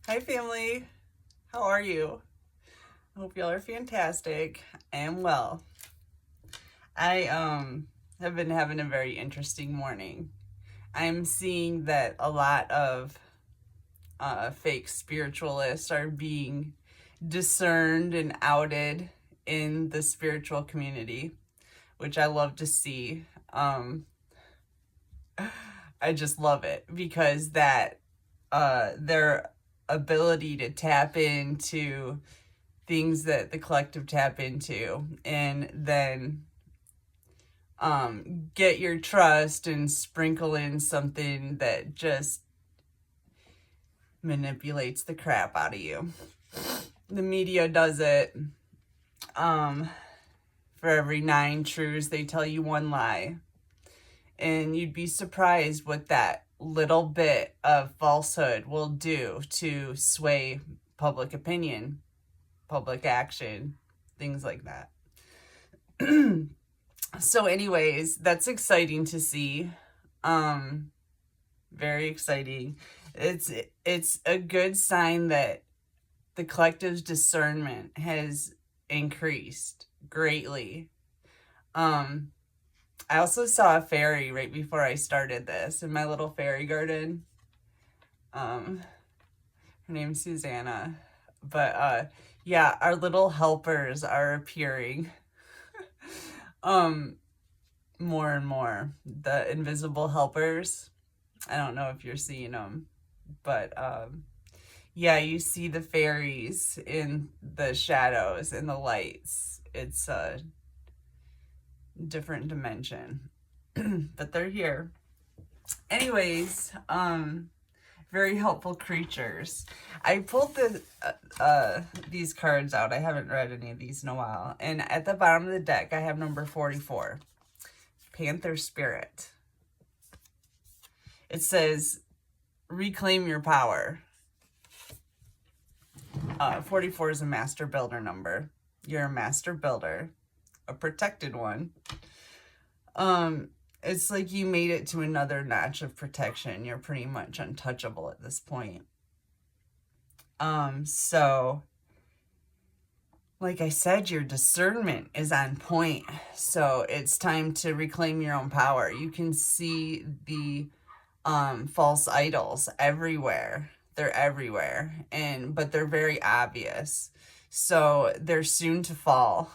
Hi family, how are you? I hope y'all are fantastic. I am well. I have been having a very interesting morning. I'm seeing that a lot of fake spiritualists are being discerned and outed in the spiritual community, which I love to see. I just love it because their ability to tap into things that the collective tap into and then get your trust and sprinkle in something that just manipulates the crap out of you. The media does it. For every 9 truths, they tell you 1 lie. And you'd be surprised what that little bit of falsehood will do to sway public opinion, public action, things like that. So anyways, that's exciting to see. Very exciting. It's a good sign that the collective's discernment has increased greatly. I also saw a fairy right before I started this in my little fairy garden. Her name's Susanna. But yeah, our little helpers are appearing. More and more. The invisible helpers. I don't know if you're seeing them, but yeah, you see the fairies in the shadows and the lights. It's a different dimension, but they're here. Anyways, very helpful creatures. I pulled these cards out. I haven't read any of these in a while. And at the bottom of the deck, I have number 44, Panther Spirit. It says, reclaim your power. 44 is a master builder number. You're a master builder, a protected one. It's like you made it to another notch of protection. You're pretty much untouchable at this point. So like I said, your discernment is on point. So it's time to reclaim your own power. You can see the false idols everywhere. They're everywhere, but they're very obvious. So they're soon to fall.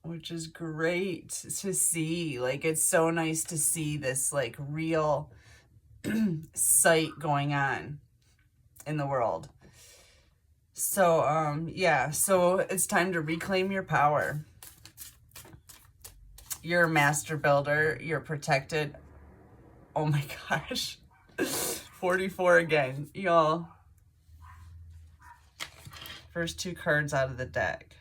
Which is great to see. Like, it's so nice to see this like real sight going on in the world. So yeah, so it's time to reclaim your power. You're a master builder. You're protected. Oh my gosh. 44 again, y'all. First 2 cards out of the deck.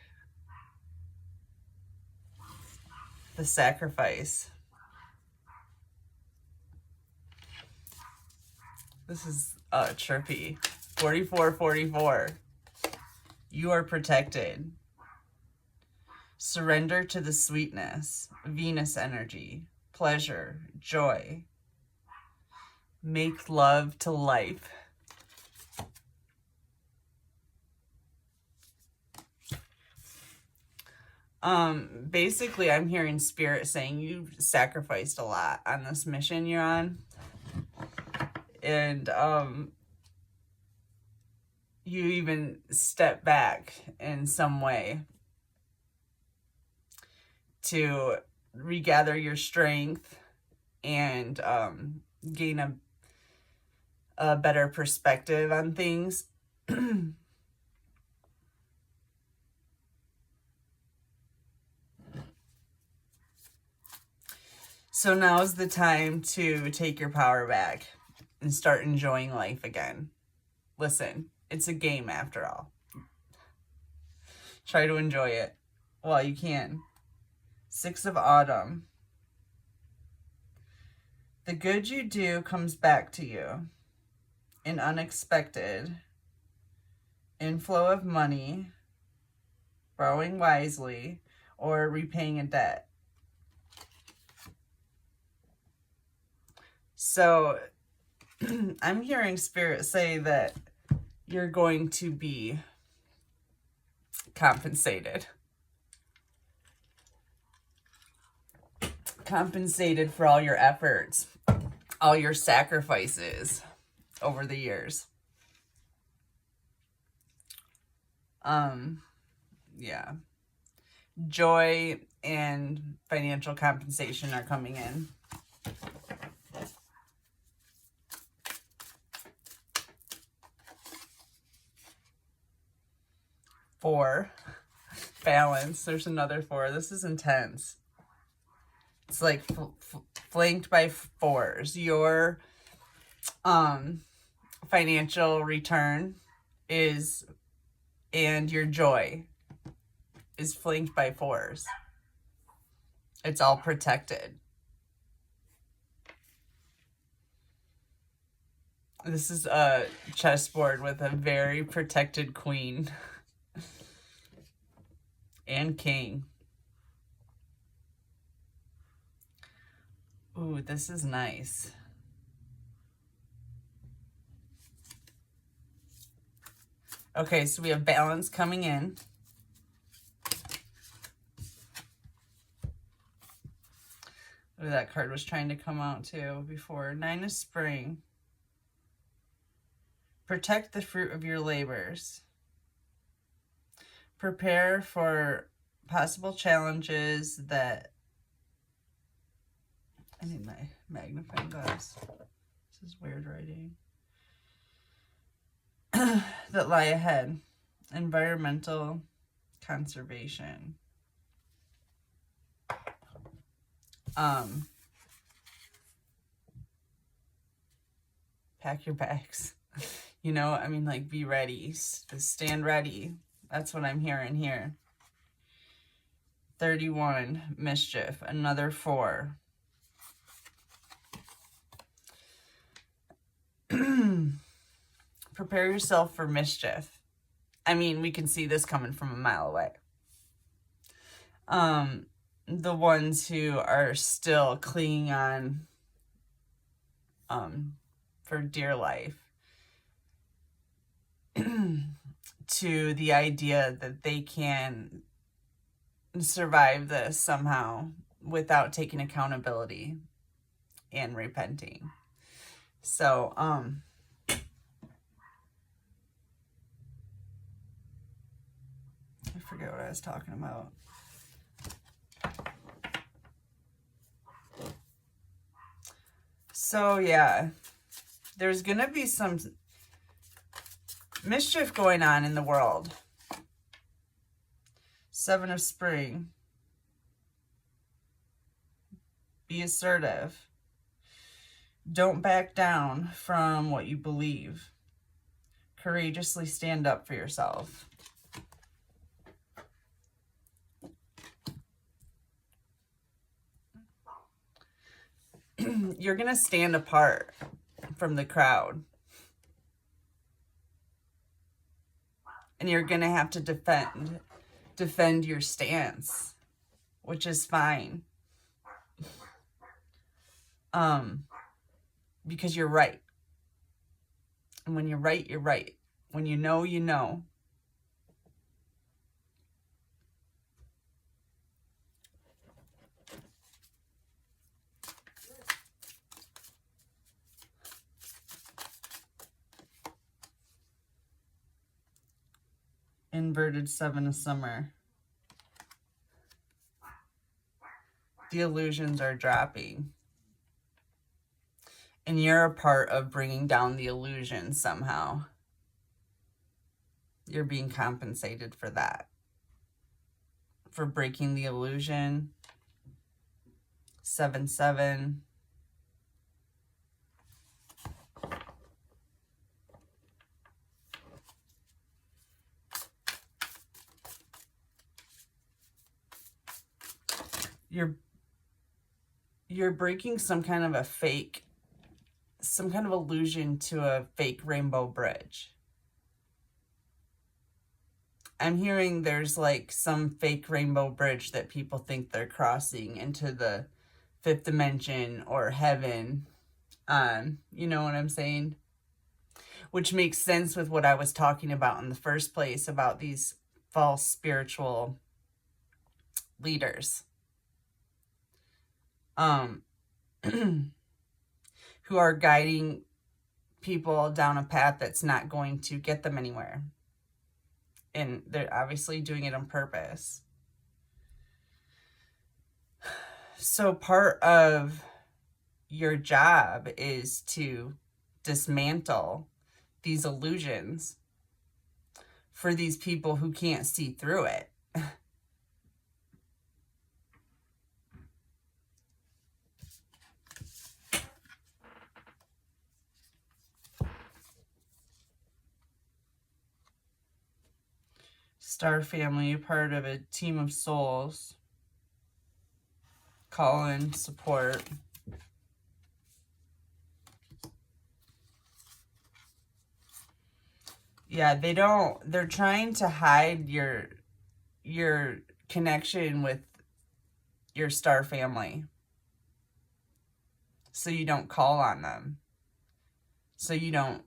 The Sacrifice. This is chirpy. 44, 44. You are protected. Surrender to the sweetness. Venus energy. Pleasure. Joy. Make love to life. Basically, I'm hearing Spirit saying you've sacrificed a lot on this mission you're on. And you even step back in some way to regather your strength and gain a better perspective on things. So now's the time to take your power back and start enjoying life again. Listen, it's a game after all. Try to enjoy it while you can. 6 of Autumn. The good you do comes back to you in unexpected inflow of money, borrowing wisely, or repaying a debt. So I'm hearing Spirit say that you're going to be compensated. Compensated for all your efforts, all your sacrifices over the years. Yeah. Joy and financial compensation are coming in. Four. Balance. There's another four. This is intense. It's like flanked by fours. Your financial return is, and your joy is flanked by fours. It's all protected. This is a chessboard with a very protected queen and king. Ooh, this is nice. Okay, so we have balance coming in. Ooh, that card was trying to come out too before. Nine of Spring. Protect the fruit of your labors. Prepare for possible challenges that... I need my magnifying glass. This is weird writing. That lie ahead. Environmental conservation. Pack your bags. You know, I mean, like, be ready. Stand ready. That's what I'm hearing here. 31, mischief. Another 4. Prepare yourself for mischief. I mean, we can see this coming from a mile away. The ones who are still clinging on for dear life to the idea that they can survive this somehow without taking accountability and repenting. So, I forget what I was talking about. So, yeah, there's going to be some mischief going on in the world. 7 of Spring. Be assertive. Don't back down from what you believe. Courageously stand up for yourself. You're going to stand apart from the crowd. And you're going to have to defend your stance, which is fine. Because you're right. And when you're right, you're right. When you know, you know. Inverted 7 of Summer. The illusions are dropping. And you're a part of bringing down the illusion somehow. You're being compensated for that. For breaking the illusion. 7-7. You're breaking some kind of a fake, some kind of illusion to a fake rainbow bridge. I'm hearing there's like some fake rainbow bridge that people think they're crossing into the 5th dimension or heaven. on. You know what I'm saying? Which makes sense with what I was talking about in the first place about these false spiritual leaders. Who are guiding people down a path that's not going to get them anywhere. And they're obviously doing it on purpose. So part of your job is to dismantle these illusions for these people who can't see through it. Star family, part of a team of souls. Call in support. Yeah, they're trying to hide your connection with your star family. So you don't call on them. So you don't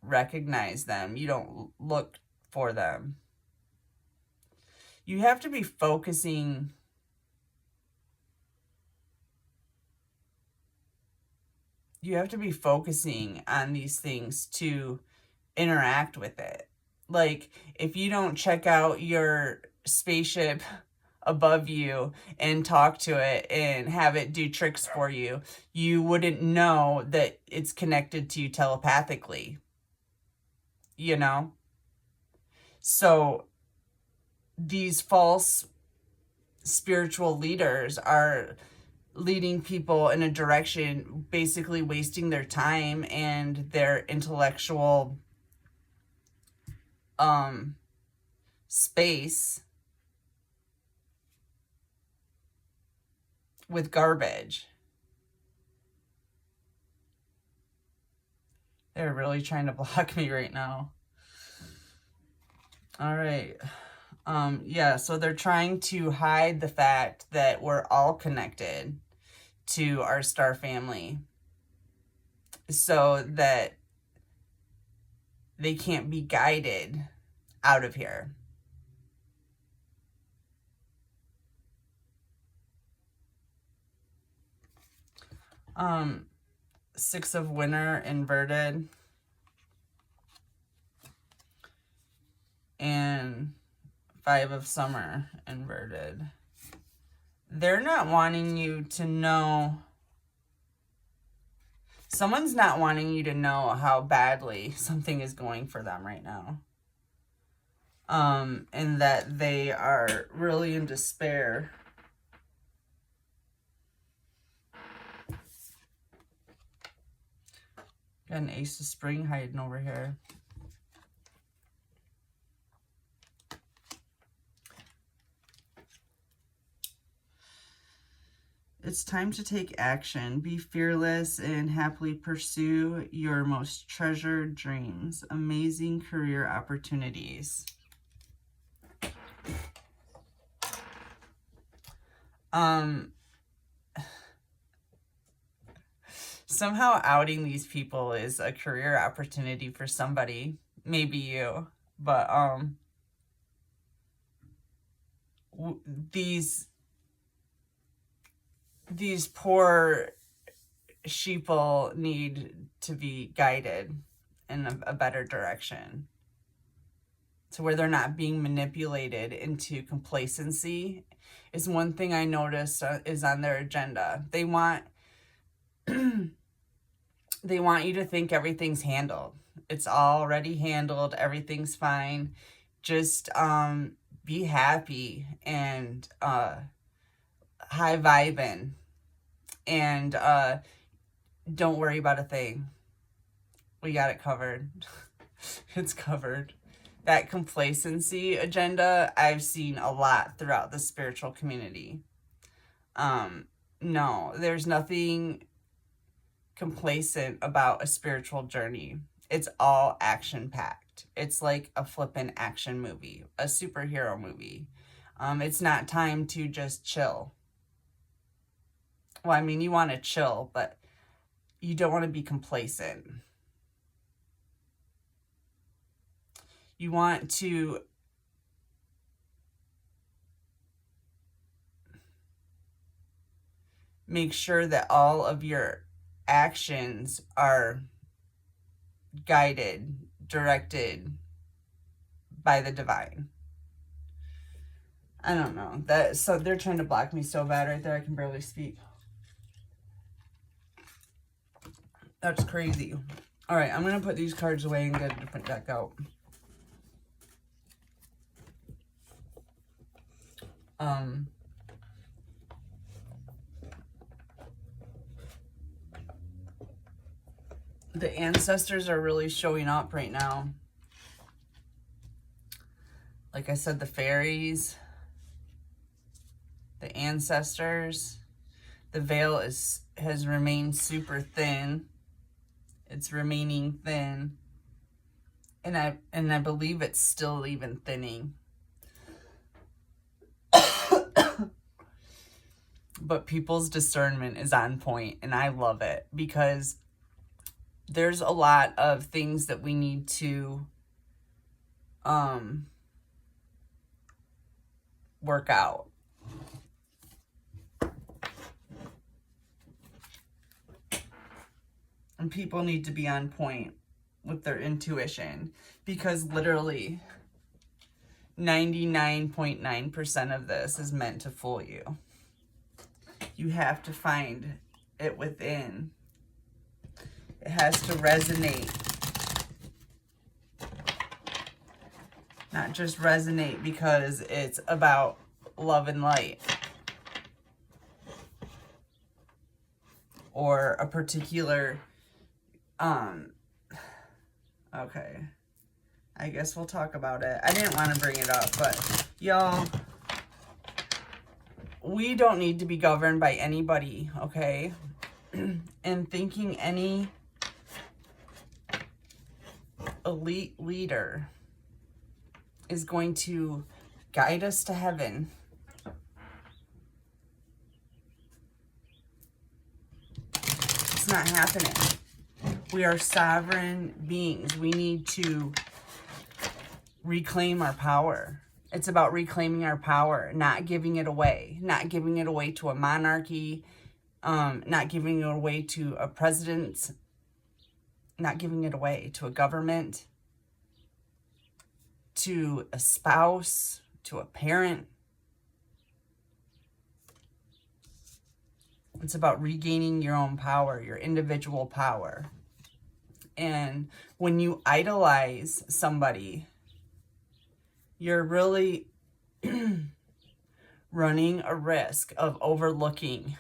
recognize them. You don't look for them. You have to be focusing on these things to interact with it. Like, if you don't check out your spaceship above you and talk to it and have it do tricks for you, you wouldn't know that it's connected to you telepathically. You know? So these false spiritual leaders are leading people in a direction, basically wasting their time and their intellectual space with garbage. They're really trying to block me right now. All right. Yeah, so they're trying to hide the fact that we're all connected to our star family so that they can't be guided out of here. Six of Winter inverted. And Five of Summer inverted. They're not wanting you to know. Someone's not wanting you to know how badly something is going for them right now. And that they are really in despair. Got an Ace of Spring hiding over here. It's time to take action. Be fearless and happily pursue your most treasured dreams. Amazing career opportunities. Somehow outing these people is a career opportunity for somebody. Maybe you. But, these poor sheeple need to be guided in a better direction, to where they're not being manipulated into complacency. Is one thing I noticed is on their agenda. They want they want you to think everything's handled. It's already handled. Everything's fine. Just be happy and high vibing, and don't worry about a thing. We got it covered. It's covered. That complacency agenda I've seen a lot throughout the spiritual community. No, there's nothing complacent about a spiritual journey. It's all action-packed. It's like a flippin' action movie, a superhero movie. It's not time to just chill. Well, I mean, you want to chill, but you don't want to be complacent. You want to make sure that all of your actions are guided, directed by the divine. I don't know. So they're trying to block me so bad right there I can barely speak. That's crazy. All right, I'm going to put these cards away and get a different deck out. The ancestors are really showing up right now. Like I said, the fairies, the ancestors, the veil has remained super thin. It's remaining thin. And I believe it's still even thinning. But people's discernment is on point, and I love it because there's a lot of things that we need to work out. And people need to be on point with their intuition because literally 99.9% of this is meant to fool you. You have to find it within. It has to resonate. Not just resonate because it's about love and light. Or a particular, okay. I guess we'll talk about it. I didn't want to bring it up, but y'all, we don't need to be governed by anybody, okay? And thinking any elite leader is going to guide us to heaven. It's not happening. We are sovereign beings. We need to reclaim our power. It's about reclaiming our power, not giving it away. Not giving it away to a monarchy, not giving it away to a president, not giving it away to a government, to a spouse, to a parent. It's about regaining your own power, your individual power. And when you idolize somebody, you're really running a risk of overlooking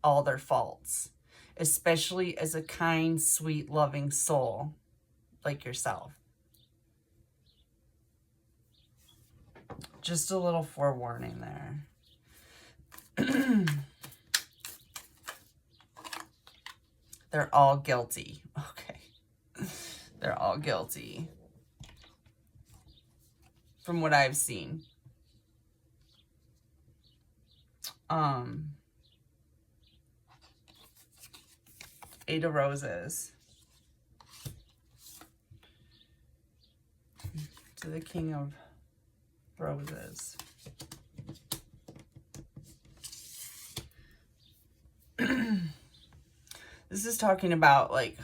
all their faults, especially as a kind, sweet, loving soul like yourself. Just a little forewarning there. They're all guilty. Okay. They're all guilty. From what I've seen. Eight of Roses. To the King of Roses. This is talking about like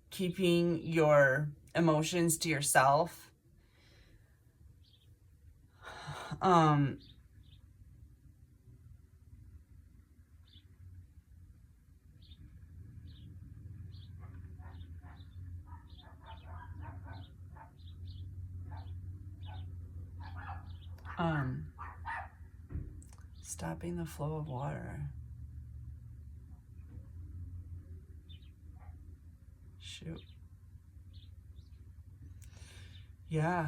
keeping your emotions to yourself. Stopping the flow of water. Shoot. Yeah,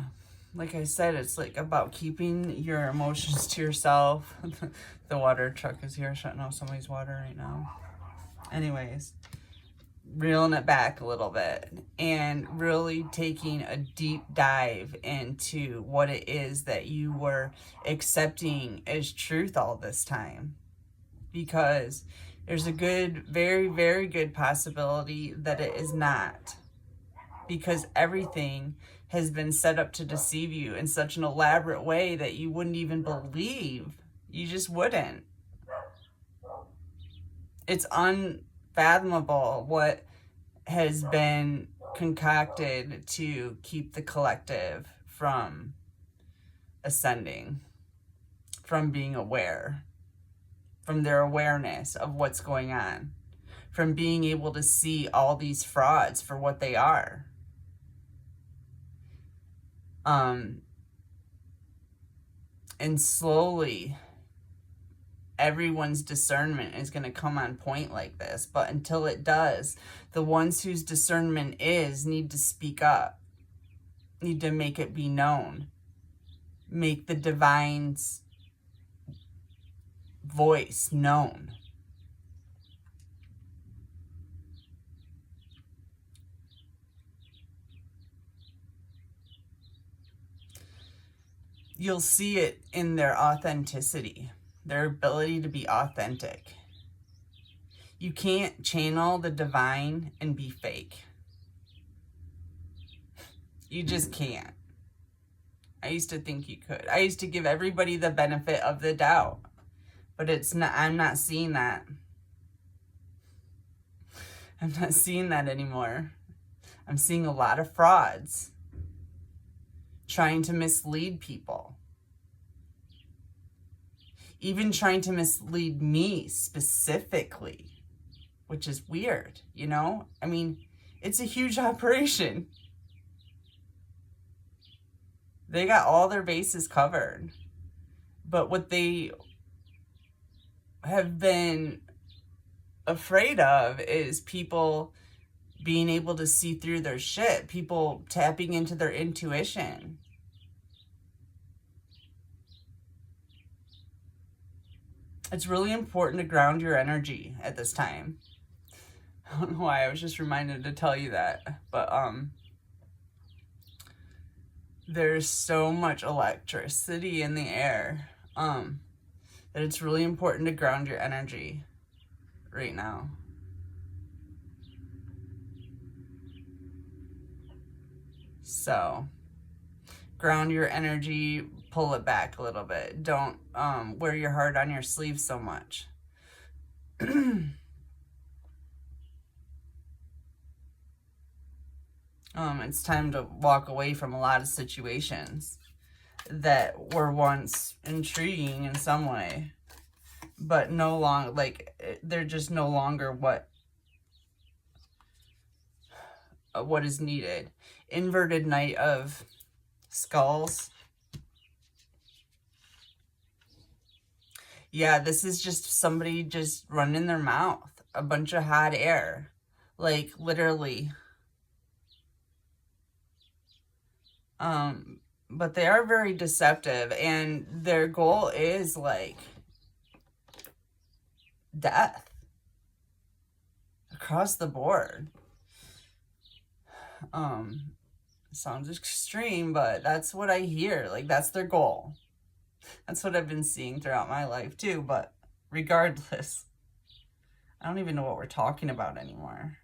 like I said, it's like about keeping your emotions to yourself. The water truck is here shutting off somebody's water right now. Anyways, reeling it back a little bit and really taking a deep dive into what it is that you were accepting as truth all this time. Because There's a good, very, very good possibility that it is not, because everything has been set up to deceive you in such an elaborate way that you wouldn't even believe. You just wouldn't. It's unfathomable what has been concocted to keep the collective from ascending, from being aware, from their awareness of what's going on, from being able to see all these frauds for what they are. And slowly, everyone's discernment is going to come on point like this. But until it does, the ones whose discernment need to speak up, need to make it be known, make the divine's voice known. You'll see it in their authenticity, their ability to be authentic. You can't channel the divine and be fake. You just can't. I used to think you could. I used to give everybody the benefit of the doubt, but it's not. I'm not seeing that. I'm not seeing that anymore. I'm seeing a lot of frauds trying to mislead people. Even trying to mislead me specifically, which is weird, you know? I mean, it's a huge operation. They got all their bases covered. But what they have been afraid of is people being able to see through their shit, people tapping into their intuition. It's really important to ground your energy at this time. I don't know why I was just reminded to tell you that, but there's so much electricity in the air that it's really important to ground your energy right now. So ground your energy, pull it back a little bit. Don't wear your heart on your sleeve so much. It's time to walk away from a lot of situations that were once intriguing in some way, but no longer, like, they're just no longer what is needed. Inverted Knight of Skulls. Yeah, this is just somebody just running their mouth. A bunch of hot air. Like, literally. But they are very deceptive, and their goal is, like, death. Across the board. Sounds extreme, but that's what I hear. Like, that's their goal. That's what I've been seeing throughout my life, too. But regardless, I don't even know what we're talking about anymore.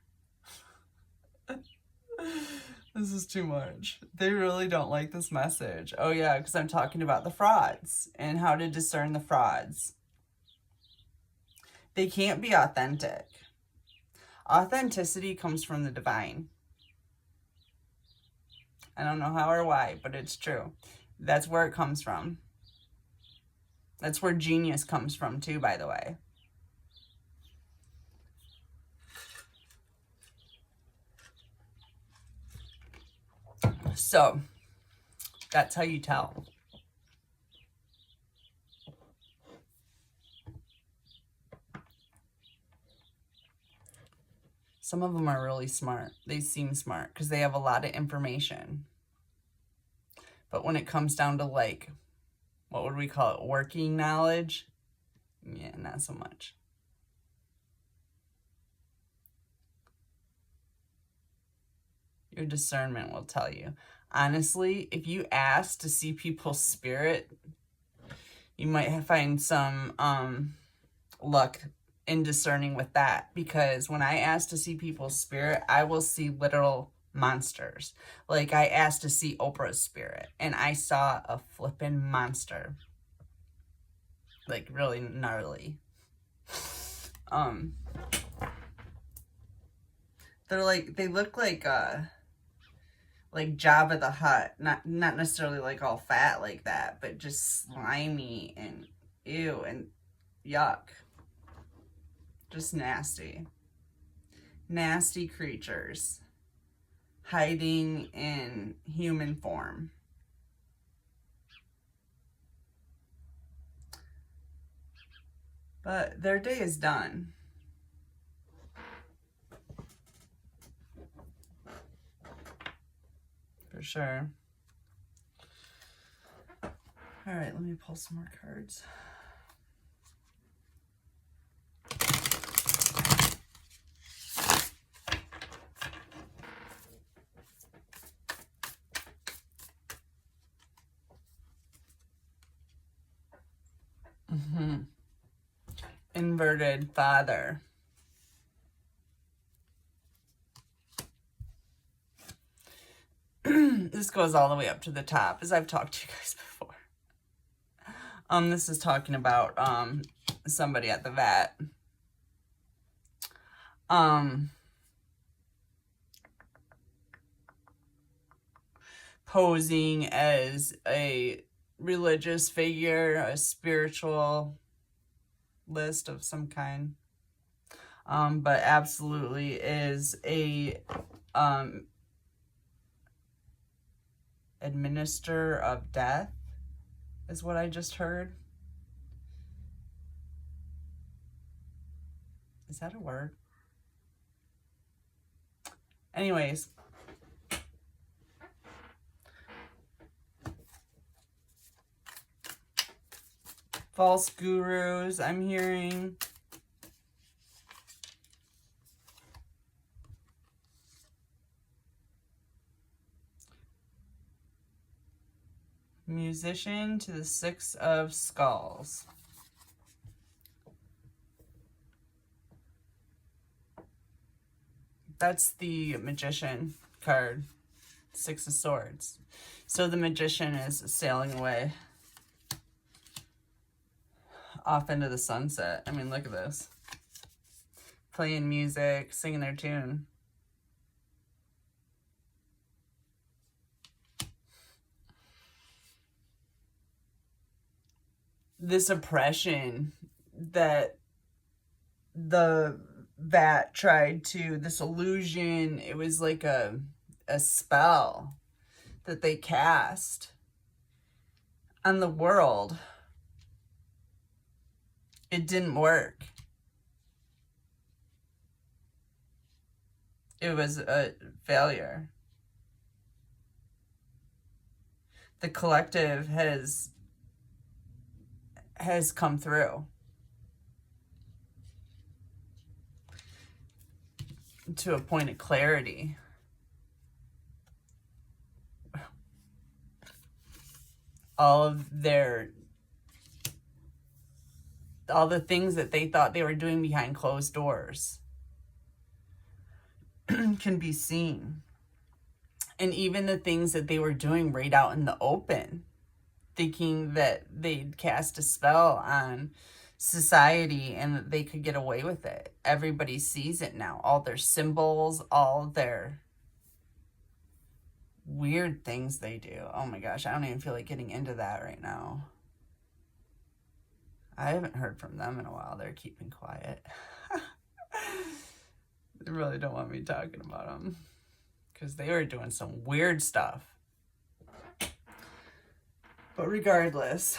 This is too much. They really don't like this message. Oh, yeah, because I'm talking about the frauds and how to discern the frauds. They can't be authentic. Authenticity comes from the divine. I don't know how or why, but it's true. That's where it comes from. That's where genius comes from, too, by the way. So, that's how you tell. Some of them are really smart. They seem smart because they have a lot of information. But when it comes down to, like, what would we call it? Working knowledge? Yeah, not so much. Your discernment will tell you. Honestly, if you ask to see people's spirit, you might find some luck in discerning with that, because when I ask to see people's spirit, I will see literal monsters. Like I asked to see Oprah's spirit, and I saw a flippin' monster. Like really gnarly. They're like, they look like Jabba the Hutt. Not necessarily like all fat like that, but just slimy and ew and yuck. Just nasty. Nasty creatures hiding in human form. But their day is done. For sure. All right, let me pull some more cards. Inverted father. This goes all the way up to the top, as I've talked to you guys before. This is talking about somebody at the vet. Posing as a religious figure, a spiritual list of some kind, but absolutely is a administrator of death, is what I just heard. Is that a word? Anyways, false gurus, I'm hearing. Musician to the Six of Skulls. That's the Magician card. Six of Swords. So the Magician is sailing away off into the sunset. I mean, look at this. Playing music, singing their tune. This oppression that the vat tried to, this illusion, it was like a spell that they cast on the world. It didn't work. It was a failure. The collective has come through to a point of clarity. All the things that they thought they were doing behind closed doors can be seen. And even the things that they were doing right out in the open, thinking that they'd cast a spell on society and that they could get away with it. Everybody sees it now. All their symbols, all their weird things they do. Oh my gosh, I don't even feel like getting into that right now. I haven't heard from them in a while. They're keeping quiet. They really don't want me talking about them because they were doing some weird stuff. But regardless,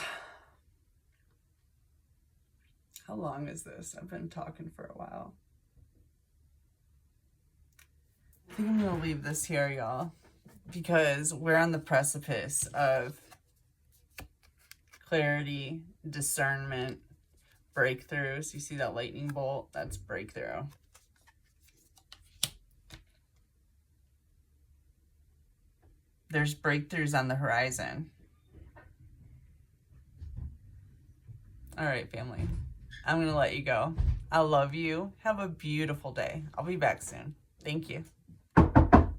how long is this? I've been talking for a while. I think I'm going to leave this here, y'all, because we're on the precipice of clarity, discernment, breakthroughs. You see that lightning bolt? That's breakthrough. There's breakthroughs on the horizon. All right, family. I'm going to let you go. I love you. Have a beautiful day. I'll be back soon. Thank you.